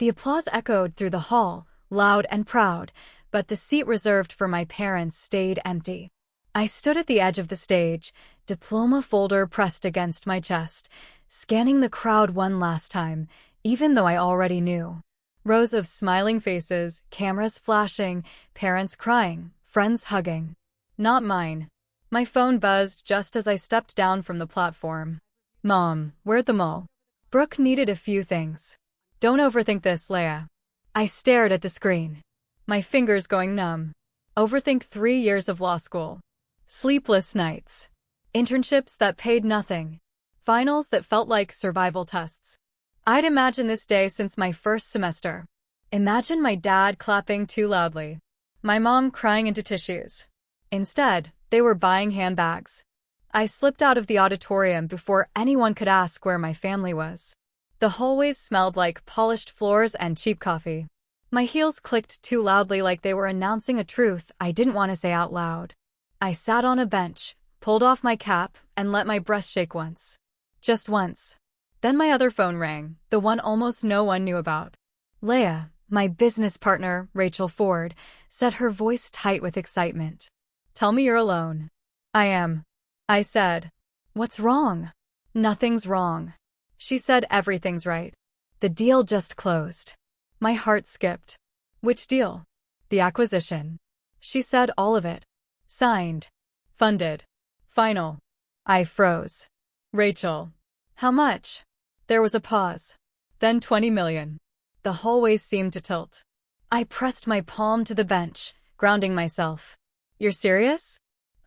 The applause echoed through the hall, loud and proud, but the seat reserved for my parents stayed empty. I stood at the edge of the stage, diploma folder pressed against my chest, scanning the crowd one last time, even though I already knew. Rows of smiling faces, cameras flashing, parents crying, friends hugging. Not mine. My phone buzzed just as I stepped down from the platform. Mom, we're at the mall. Brooke needed a few things. Don't overthink this, Leia. I stared at the screen, my fingers going numb. Overthink 3 years of law school. Sleepless nights. Internships that paid nothing. Finals that felt like survival tests. I'd imagined this day since my first semester. Imagine my dad clapping too loudly. My mom crying into tissues. Instead, they were buying handbags. I slipped out of the auditorium before anyone could ask where my family was. The hallways smelled like polished floors and cheap coffee. My heels clicked too loudly like they were announcing a truth I didn't want to say out loud. I sat on a bench, pulled off my cap, and let my breath shake once. Just once. Then my other phone rang, the one almost no one knew about. Leia, my business partner, Rachel Ford, said, her voice tight with excitement. Tell me you're alone. I am. I said. What's wrong? Nothing's wrong. She said everything's right. The deal just closed. My heart skipped. Which deal? The acquisition. She said all of it. Signed. Funded. Final. I froze. Rachel. How much? There was a pause. Then 20 million. The hallways seemed to tilt. I pressed my palm to the bench, grounding myself. You're serious?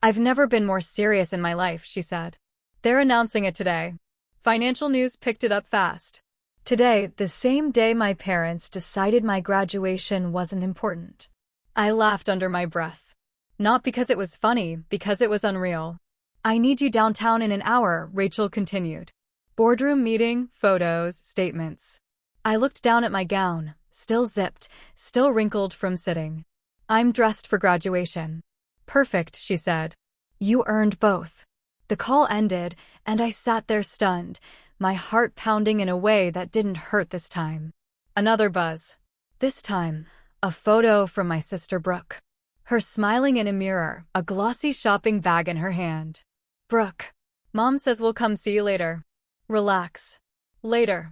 I've never been more serious in my life, she said. They're announcing it today. Financial news picked it up fast. Today, the same day my parents decided my graduation wasn't important. I laughed under my breath. Not because it was funny, because it was unreal. I need you downtown in an hour, Rachel continued. Boardroom meeting, photos, statements. I looked down at my gown, still zipped, still wrinkled from sitting. I'm dressed for graduation. Perfect, she said. You earned both. The call ended, and I sat there stunned, my heart pounding in a way that didn't hurt this time. Another buzz. This time, a photo from my sister Brooke. Her smiling in a mirror, a glossy shopping bag in her hand. Brooke. Mom says we'll come see you later. Relax. Later.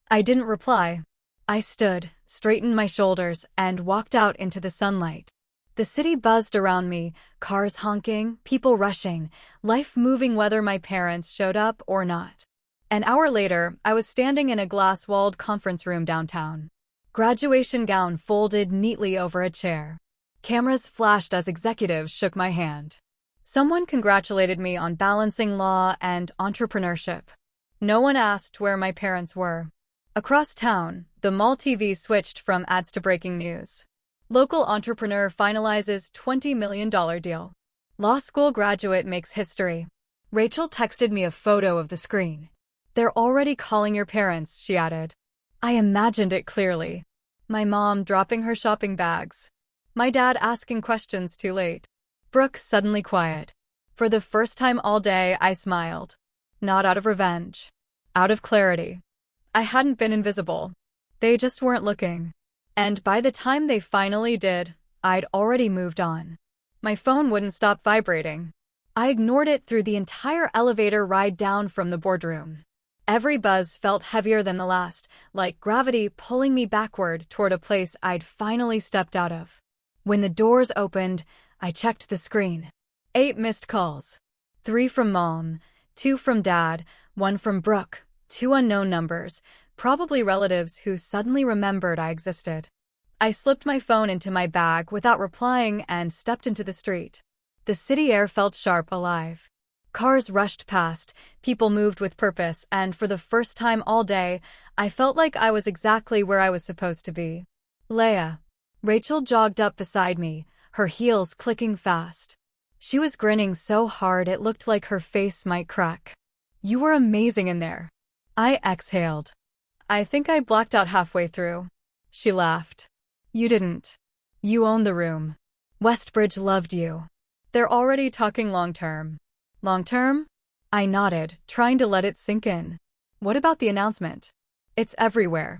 I didn't reply. I stood, straightened my shoulders, and walked out into the sunlight. The city buzzed around me, cars honking, people rushing, life moving whether my parents showed up or not. An hour later, I was standing in a glass-walled conference room downtown. Graduation gown folded neatly over a chair. Cameras flashed as executives shook my hand. Someone congratulated me on balancing law and entrepreneurship. No one asked where my parents were. Across town, the mall TV switched from ads to breaking news. Local entrepreneur finalizes $20 million deal. Law school graduate makes history. Rachel texted me a photo of the screen. They're already calling your parents, she added. I imagined it clearly. My mom dropping her shopping bags. My dad asking questions too late. Brooke suddenly quiet. For the first time all day, I smiled. Not out of revenge. Out of clarity. I hadn't been invisible. They just weren't looking. And by the time they finally did, I'd already moved on. My phone wouldn't stop vibrating. I ignored it through the entire elevator ride down from the boardroom. Every buzz felt heavier than the last, like gravity pulling me backward toward a place I'd finally stepped out of. When the doors opened, I checked the screen. 8 missed calls. 3 from Mom, 2 from Dad, 1 from Brooke, 2 unknown numbers, probably relatives who suddenly remembered I existed. I slipped my phone into my bag without replying and stepped into the street. The city air felt sharp, alive. Cars rushed past, people moved with purpose, and for the first time all day, I felt like I was exactly where I was supposed to be. Leia. Rachel jogged up beside me, her heels clicking fast. She was grinning so hard it looked like her face might crack. You were amazing in there. I exhaled. I think I blacked out halfway through. She laughed. You didn't. You owned the room. Westbridge loved you. They're already talking long-term. Long-term? I nodded, trying to let it sink in. What about the announcement? It's everywhere.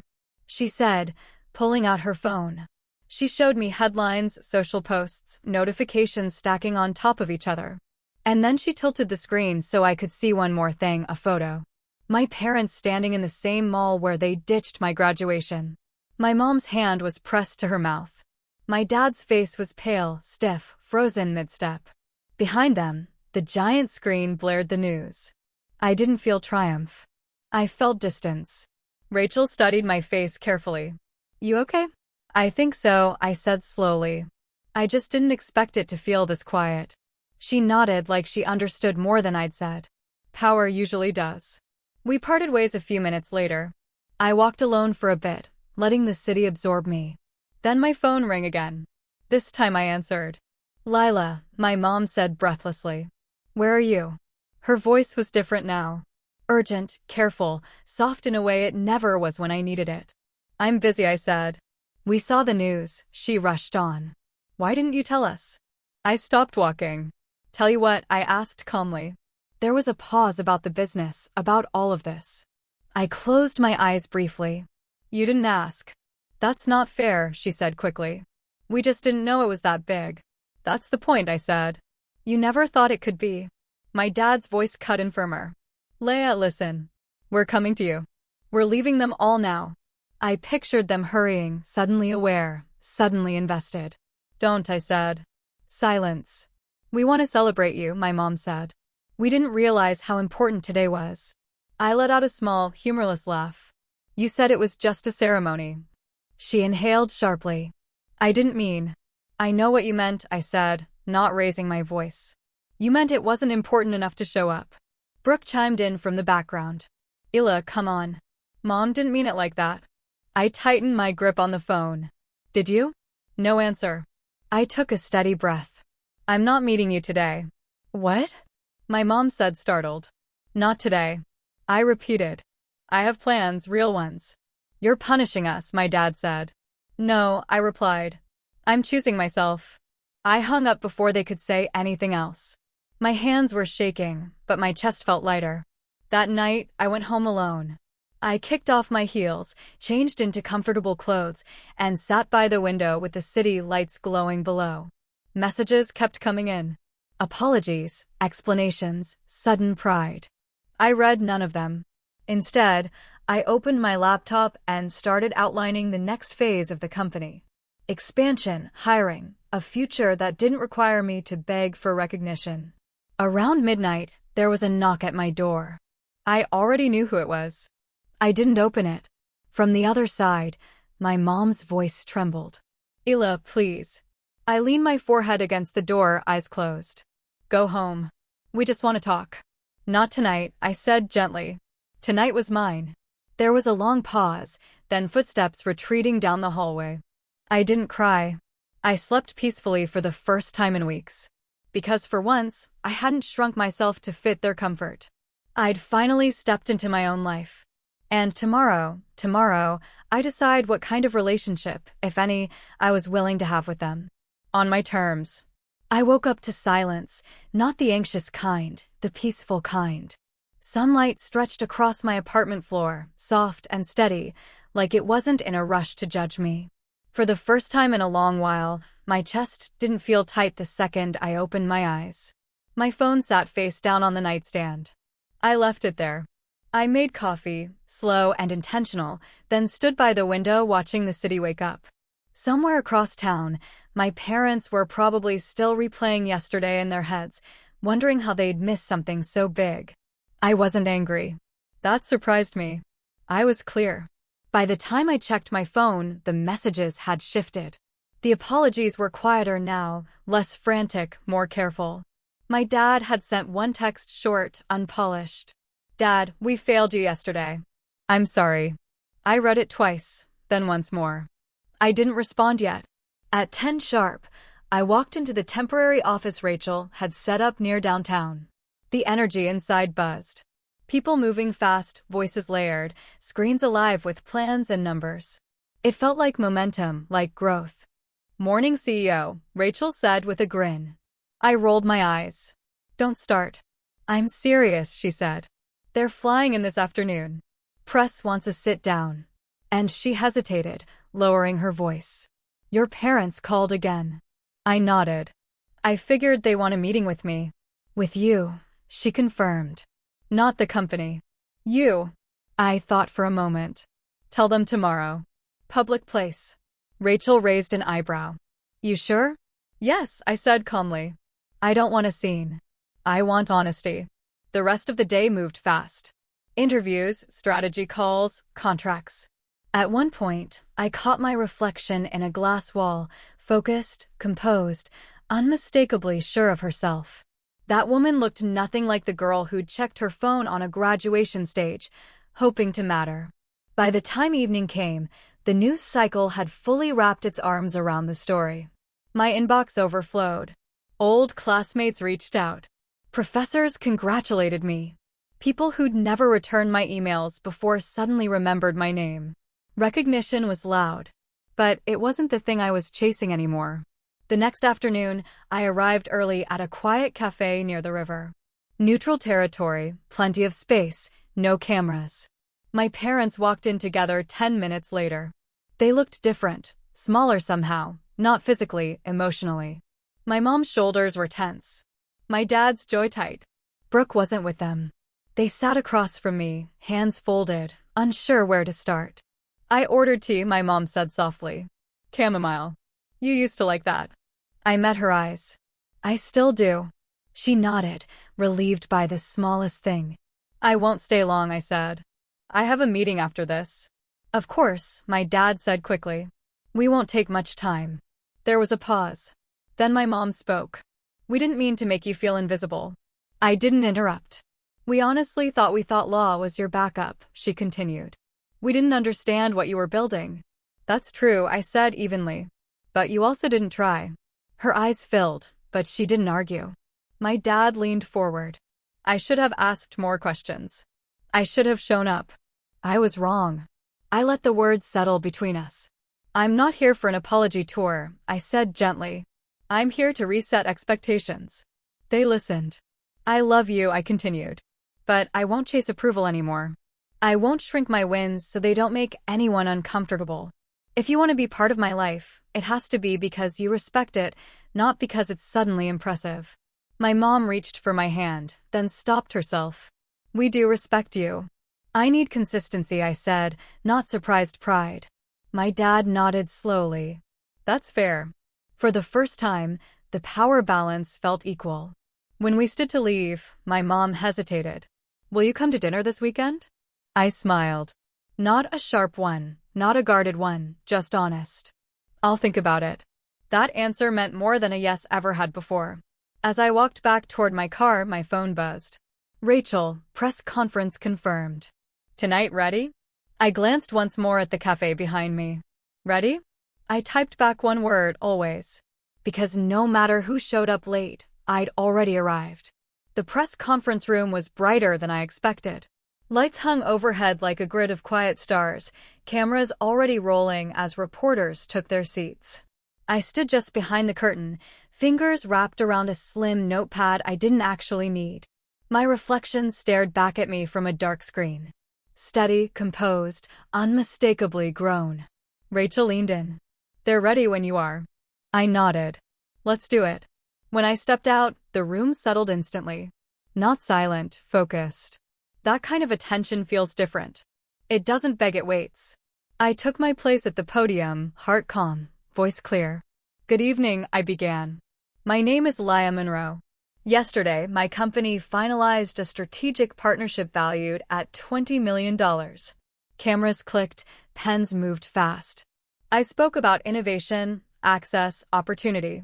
she said, pulling out her phone. She showed me headlines, social posts, notifications stacking on top of each other. And then she tilted the screen so I could see one more thing, a photo. My parents standing in the same mall where they ditched my graduation. My mom's hand was pressed to her mouth. My dad's face was pale, stiff, frozen mid-step. Behind them, the giant screen blared the news. I didn't feel triumph. I felt distance. Rachel studied my face carefully. "You okay?" "I think so," I said slowly. "I just didn't expect it to feel this quiet." She nodded like she understood more than I'd said. Power usually does. We parted ways a few minutes later. I walked alone for a bit, letting the city absorb me. Then my phone rang again. This time I answered. "Lila," my mom said breathlessly. "Where are you?" Her voice was different now. Urgent, careful, soft in a way it never was when I needed it. "I'm busy," I said. "We saw the news," she rushed on. "Why didn't you tell us?" I stopped walking. "Tell you what?" I asked calmly. There was a pause about the business, about all of this. I closed my eyes briefly. "You didn't ask." "That's not fair," she said quickly. "We just didn't know it was that big." "That's the point," I said. "You never thought it could be." My dad's voice cut in firmer. "Leia, listen. We're coming to you. We're leaving them all now." I pictured them hurrying, suddenly aware, suddenly invested. "Don't," I said. Silence. "We want to celebrate you," my mom said. We didn't realize how important today was. I let out a small, humorless laugh. "You said it was just a ceremony." She inhaled sharply. "I didn't mean." "I know what you meant," I said, not raising my voice. "You meant it wasn't important enough to show up." Brooke chimed in from the background. "Ila, come on. Mom didn't mean it like that." I tightened my grip on the phone. "Did you?" No answer. I took a steady breath. "I'm not meeting you today." "What?" my mom said, startled. "Not today." I repeated. "I have plans, real ones." "You're punishing us," my dad said. "No," I replied. "I'm choosing myself." I hung up before they could say anything else. My hands were shaking, but my chest felt lighter. That night, I went home alone. I kicked off my heels, changed into comfortable clothes, and sat by the window with the city lights glowing below. Messages kept coming in. Apologies, explanations, sudden pride. I read none of them. Instead, I opened my laptop and started outlining the next phase of the company. Expansion, hiring, a future that didn't require me to beg for recognition. Around midnight, there was a knock at my door. I already knew who it was. I didn't open it. From the other side, my mom's voice trembled. "Ila, please." I leaned my forehead against the door, eyes closed. "Go home. We just want to talk." "Not tonight," I said gently. Tonight was mine. There was a long pause, then footsteps retreating down the hallway. I didn't cry. I slept peacefully for the first time in weeks. Because for once, I hadn't shrunk myself to fit their comfort. I'd finally stepped into my own life. And tomorrow, I decide what kind of relationship, if any, I was willing to have with them. On my terms. I woke up to silence, not the anxious kind, the peaceful kind. Sunlight stretched across my apartment floor, soft and steady, like it wasn't in a rush to judge me. For the first time in a long while, my chest didn't feel tight the second I opened my eyes. My phone sat face down on the nightstand. I left it there. I made coffee, slow and intentional, then stood by the window watching the city wake up. Somewhere across town, my parents were probably still replaying yesterday in their heads, wondering how they'd missed something so big. I wasn't angry. That surprised me. I was clear. By the time I checked my phone, the messages had shifted. The apologies were quieter now, less frantic, more careful. My dad had sent one text, short, unpolished. "Dad, we failed you yesterday. I'm sorry." I read it twice, then once more. I didn't respond yet. At 10 sharp, I walked into the temporary office Rachel had set up near downtown. The energy inside buzzed. People moving fast, voices layered, screens alive with plans and numbers. It felt like momentum, like growth. "Morning, CEO," Rachel said with a grin. I rolled my eyes. "Don't start." "I'm serious," she said. "They're flying in this afternoon. Press wants a sit down." And she hesitated, lowering her voice. Your parents called again. I nodded. I figured they want a meeting with me. With you, she confirmed. Not the company. You. I thought for a moment. Tell them tomorrow. Public place. Rachel raised an eyebrow. You sure? Yes, I said calmly. I don't want a scene. I want honesty. The rest of the day moved fast. Interviews, strategy calls, contracts. At one point, I caught my reflection in a glass wall, focused, composed, unmistakably sure of herself. That woman looked nothing like the girl who'd checked her phone on a graduation stage, hoping to matter. By the time evening came, the news cycle had fully wrapped its arms around the story. My inbox overflowed. Old classmates reached out. Professors congratulated me. People who'd never returned my emails before suddenly remembered my name. Recognition was loud. But it wasn't the thing I was chasing anymore. The next afternoon, I arrived early at a quiet cafe near the river. Neutral territory, plenty of space, no cameras. My parents walked in together 10 minutes later. They looked different, smaller somehow, not physically, emotionally. My mom's shoulders were tense. My dad's jaw tight. Brooke wasn't with them. They sat across from me, hands folded, unsure where to start. I ordered tea, my mom said softly. Chamomile. You used to like that. I met her eyes. I still do. She nodded, relieved by the smallest thing. I won't stay long, I said. I have a meeting after this. Of course, my dad said quickly. We won't take much time. There was a pause. Then my mom spoke. We didn't mean to make you feel invisible. I didn't interrupt. We honestly thought law was your backup, she continued. We didn't understand what you were building. That's true, I said evenly. But you also didn't try. Her eyes filled, but she didn't argue. My dad leaned forward. I should have asked more questions. I should have shown up. I was wrong. I let the words settle between us. I'm not here for an apology tour, I said gently. I'm here to reset expectations. They listened. I love you, I continued. But I won't chase approval anymore. I won't shrink my wins so they don't make anyone uncomfortable. If you want to be part of my life, it has to be because you respect it, not because it's suddenly impressive. My mom reached for my hand, then stopped herself. We do respect you. I need consistency, I said, not surprised pride. My dad nodded slowly. That's fair. For the first time, the power balance felt equal. When we stood to leave, my mom hesitated. Will you come to dinner this weekend? I smiled. Not a sharp one, not a guarded one, just honest. I'll think about it. That answer meant more than a yes ever had before. As I walked back toward my car, my phone buzzed. Rachel, press conference confirmed. Tonight ready? I glanced once more at the cafe behind me. Ready? I typed back one word, always. Because no matter who showed up late, I'd already arrived. The press conference room was brighter than I expected. Lights hung overhead like a grid of quiet stars, cameras already rolling as reporters took their seats. I stood just behind the curtain, fingers wrapped around a slim notepad I didn't actually need. My reflection stared back at me from a dark screen. Steady, composed, unmistakably grown. Rachel leaned in. They're ready when you are. I nodded. Let's do it. When I stepped out, the room settled instantly. Not silent, focused. That kind of attention feels different. It doesn't beg, it waits. I took my place at the podium, heart calm, voice clear. Good evening, I began. My name is Leah Monroe. Yesterday, my company finalized a strategic partnership valued at $20 million. Cameras clicked, pens moved fast. I spoke about innovation, access, opportunity.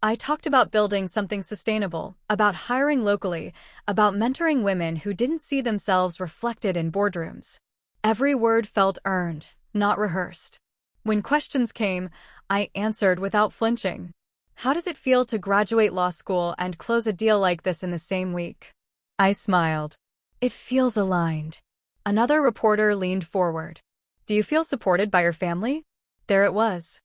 I talked about building something sustainable, about hiring locally, about mentoring women who didn't see themselves reflected in boardrooms. Every word felt earned, not rehearsed. When questions came, I answered without flinching. How does it feel to graduate law school and close a deal like this in the same week? I smiled. It feels aligned. Another reporter leaned forward. Do you feel supported by your family? There it was.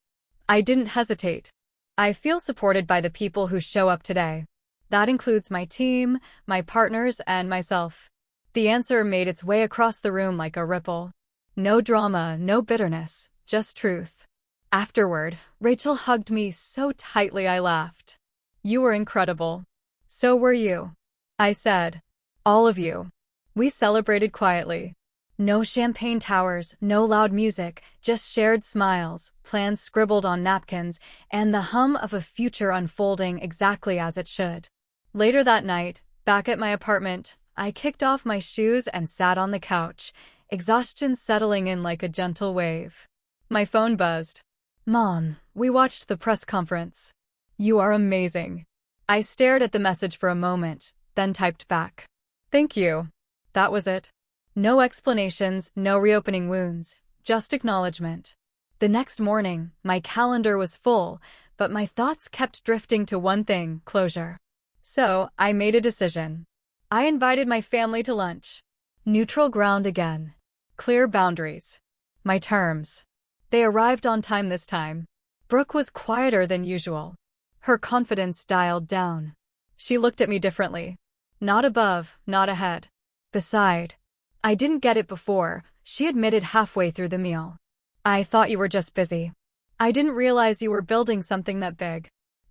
I didn't hesitate. I feel supported by the people who show up today. That includes my team, my partners, and myself. The answer made its way across the room like a ripple. No drama, no bitterness, just truth. Afterward, Rachel hugged me so tightly I laughed. You were incredible. So were you. I said. All of you. We celebrated quietly. No champagne towers, no loud music, just shared smiles, plans scribbled on napkins, and the hum of a future unfolding exactly as it should. Later that night, back at my apartment, I kicked off my shoes and sat on the couch, exhaustion settling in like a gentle wave. My phone buzzed. Mom, we watched the press conference. You are amazing. I stared at the message for a moment, then typed back. Thank you. That was it. No explanations, no reopening wounds, just acknowledgement. The next morning, my calendar was full, but my thoughts kept drifting to one thing, closure. So, I made a decision. I invited my family to lunch. Neutral ground again. Clear boundaries. My terms. They arrived on time this time. Brooke was quieter than usual. Her confidence dialed down. She looked at me differently. Not above, not ahead. Beside. I didn't get it before, she admitted halfway through the meal. I thought you were just busy. I didn't realize you were building something that big.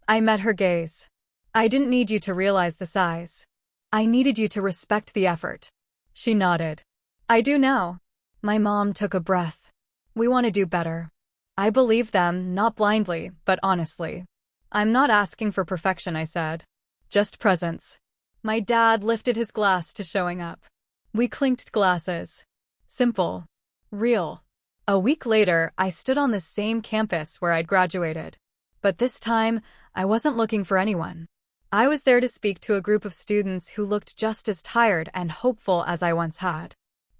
I met her gaze. I didn't need you to realize the size. I needed you to respect the effort. She nodded. I do now. My mom took a breath. We want to do better. I believe them, not blindly, but honestly. I'm not asking for perfection, I said. Just presence. My dad lifted his glass to showing up. We clinked glasses. Simple. Real. A week later, I stood on the same campus where I'd graduated. But this time, I wasn't looking for anyone. I was there to speak to a group of students who looked just as tired and hopeful as I once had.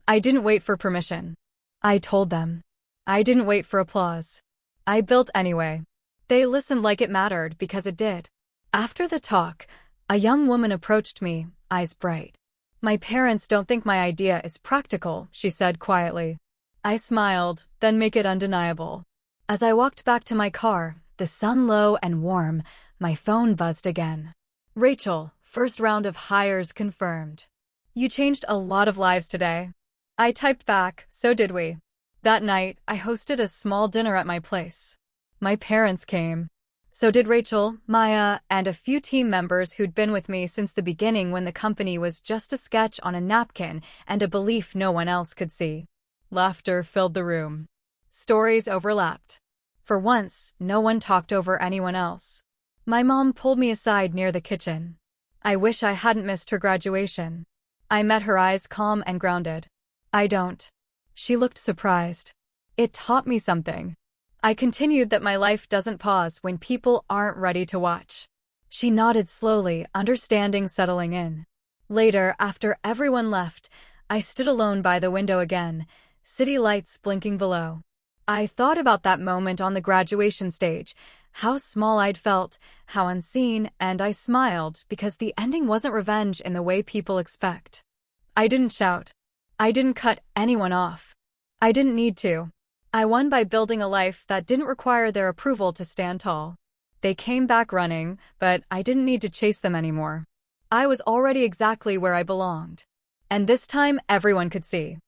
I didn't wait for permission. I told them. I didn't wait for applause. I built anyway. They listened like it mattered because it did. After the talk, a young woman approached me, eyes bright. My parents don't think my idea is practical, she said quietly. I smiled, then make it undeniable. As I walked back to my car, the sun low and warm, my phone buzzed again. Rachel, first round of hires confirmed. You changed a lot of lives today. I typed back, so did we. That night, I hosted a small dinner at my place. My parents came. So did Rachel, Maya, and a few team members who'd been with me since the beginning when the company was just a sketch on a napkin and a belief no one else could see. Laughter filled the room. Stories overlapped. For once, no one talked over anyone else. My mom pulled me aside near the kitchen. I wish I hadn't missed her graduation. I met her eyes calm and grounded. I don't. She looked surprised. It taught me something. I continued that my life doesn't pause when people aren't ready to watch. She nodded slowly, understanding settling in. Later, after everyone left, I stood alone by the window again, city lights blinking below. I thought about that moment on the graduation stage, how small I'd felt, how unseen, and I smiled because the ending wasn't revenge in the way people expect. I didn't shout. I didn't cut anyone off. I didn't need to. I won by building a life that didn't require their approval to stand tall. They came back running, but I didn't need to chase them anymore. I was already exactly where I belonged. And this time everyone could see.